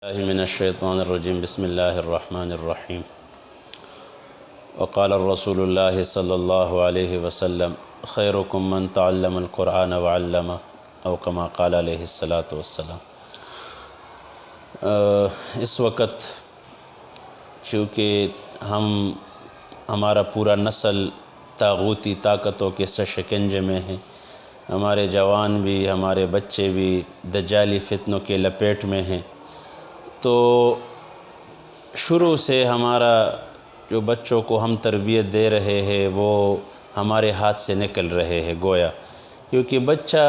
من الشیطان الرجیم بسم اللہ الرحمن الرحیم وقال الرسول اللہ صلی اللہ علیہ وسلم خیرکم من تعلم القرآن وعلمہ او کما قال علیہ السلام۔ اس وقت چونکہ ہمارا پورا نسل طاغوتی طاقتوں کے شکنجے میں ہیں، ہمارے جوان بھی ہمارے بچے بھی دجالی فتنوں کے لپیٹ میں ہیں، تو شروع سے ہمارا جو بچوں کو ہم تربیت دے رہے ہیں وہ ہمارے ہاتھ سے نکل رہے ہیں گویا، کیونکہ بچہ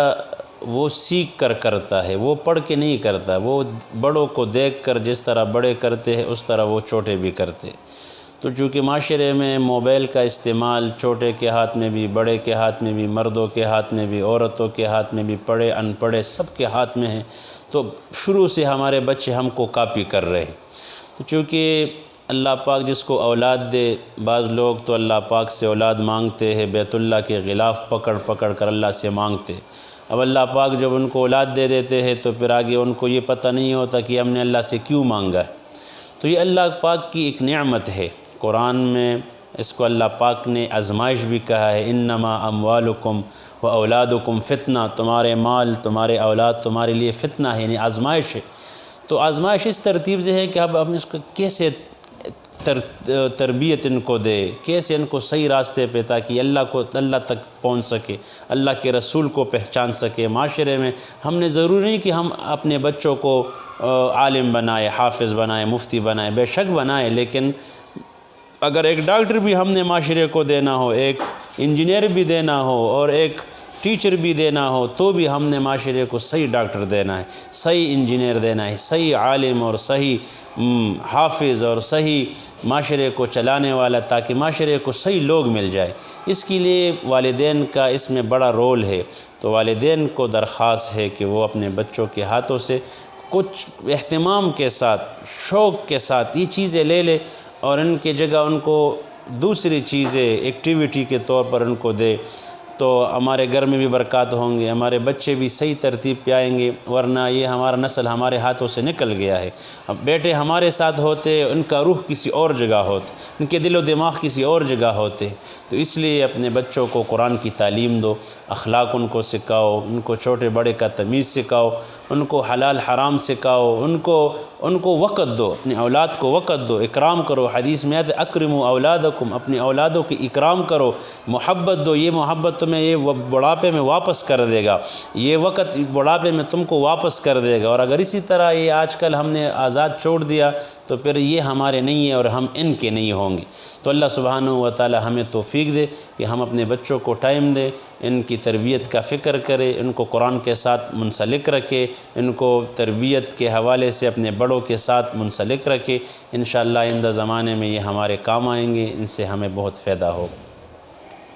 وہ سیکھ کر کرتا ہے، وہ پڑھ کے نہیں کرتا، وہ بڑوں کو دیکھ کر جس طرح بڑے کرتے ہیں اس طرح وہ چھوٹے بھی کرتے۔ تو چونکہ معاشرے میں موبائل کا استعمال چھوٹے کے ہاتھ میں بھی، بڑے کے ہاتھ میں بھی، مردوں کے ہاتھ میں بھی، عورتوں کے ہاتھ میں بھی، پڑھے ان پڑھے سب کے ہاتھ میں ہیں، تو شروع سے ہمارے بچے ہم کو کاپی کر رہے ہیں۔ تو چونکہ اللہ پاک جس کو اولاد دے، بعض لوگ تو اللہ پاک سے اولاد مانگتے ہیں، بیت اللہ کے غلاف پکڑ پکڑ کر اللہ سے مانگتے۔ اب اللہ پاک جب ان کو اولاد دے دیتے ہیں تو پھر آگے ان کو یہ پتہ نہیں ہوتا کہ ہم نے اللہ سے کیوں مانگا ہے۔ تو یہ اللہ پاک کی ایک نعمت ہے۔ قرآن میں اس کو اللہ پاک نے آزمائش بھی کہا ہے، انما اموالکم و اولادکم فتنہ، تمہارے مال تمہارے اولاد تمہارے لیے فتنہ ہے، یعنی آزمائش ہے۔ تو آزمائش اس ترتیب سے ہے کہ اب ہم اس کو کیسے تربیت ان کو دے، کیسے ان کو صحیح راستے پہ، تاکہ اللہ تک پہنچ سکے، اللہ کے رسول کو پہچان سکے۔ معاشرے میں ہم نے ضروری نہیں کہ ہم اپنے بچوں کو عالم بنائے، حافظ بنائے، مفتی بنائے، بے شک بنائے، لیکن اگر ایک ڈاکٹر بھی ہم نے معاشرے کو دینا ہو، ایک انجینئر بھی دینا ہو اور ایک ٹیچر بھی دینا ہو، تو بھی ہم نے معاشرے کو صحیح ڈاکٹر دینا ہے، صحیح انجینئر دینا ہے، صحیح عالم اور صحیح حافظ اور صحیح معاشرے کو چلانے والا، تاکہ معاشرے کو صحیح لوگ مل جائے۔ اس کے لیے والدین کا اس میں بڑا رول ہے۔ تو والدین کو درخواست ہے کہ وہ اپنے بچوں کے ہاتھوں سے کچھ اہتمام کے ساتھ، شوق کے ساتھ یہ چیزیں لے لے اور ان کی جگہ ان کو دوسری چیزیں ایکٹیویٹی کے طور پر ان کو دے، تو ہمارے گھر میں بھی برکات ہوں گے، ہمارے بچے بھی صحیح ترتیب پہ آئیں گے، ورنہ یہ ہمارا نسل ہمارے ہاتھوں سے نکل گیا ہے۔ اب بیٹے ہمارے ساتھ ہوتے، ان کا روح کسی اور جگہ ہوتا، ان کے دل و دماغ کسی اور جگہ ہوتے۔ تو اس لیے اپنے بچوں کو قرآن کی تعلیم دو، اخلاق ان کو سکھاؤ، ان کو چھوٹے بڑے کا تمیز سکھاؤ، ان کو حلال حرام سکھاؤ، ان کو وقت دو، اپنی اولاد کو وقت دو، اکرام کرو۔ حدیث میں آتا ہے اکرموا اولادکم، اپنی اولادوں کی اکرام کرو، محبت دو، یہ محبت تمہیں یہ بڑھاپے میں واپس کر دے گا، یہ وقت بڑھاپے میں تم کو واپس کر دے گا۔ اور اگر اسی طرح یہ آج کل ہم نے آزاد چھوڑ دیا تو پھر یہ ہمارے نہیں ہے اور ہم ان کے نہیں ہوں گے۔ تو اللہ سبحانہ و تعالی ہمیں توفیق دے کہ ہم اپنے بچوں کو ٹائم دیں، ان کی تربیت کا فکر کرے، ان کو قرآن کے ساتھ منسلک رکھے، ان کو تربیت کے حوالے سے اپنے بڑوں کے ساتھ منسلک رکھے۔ انشاءاللہ آئندہ زمانے میں یہ ہمارے کام آئیں گے، ان سے ہمیں بہت فائدہ ہوگا۔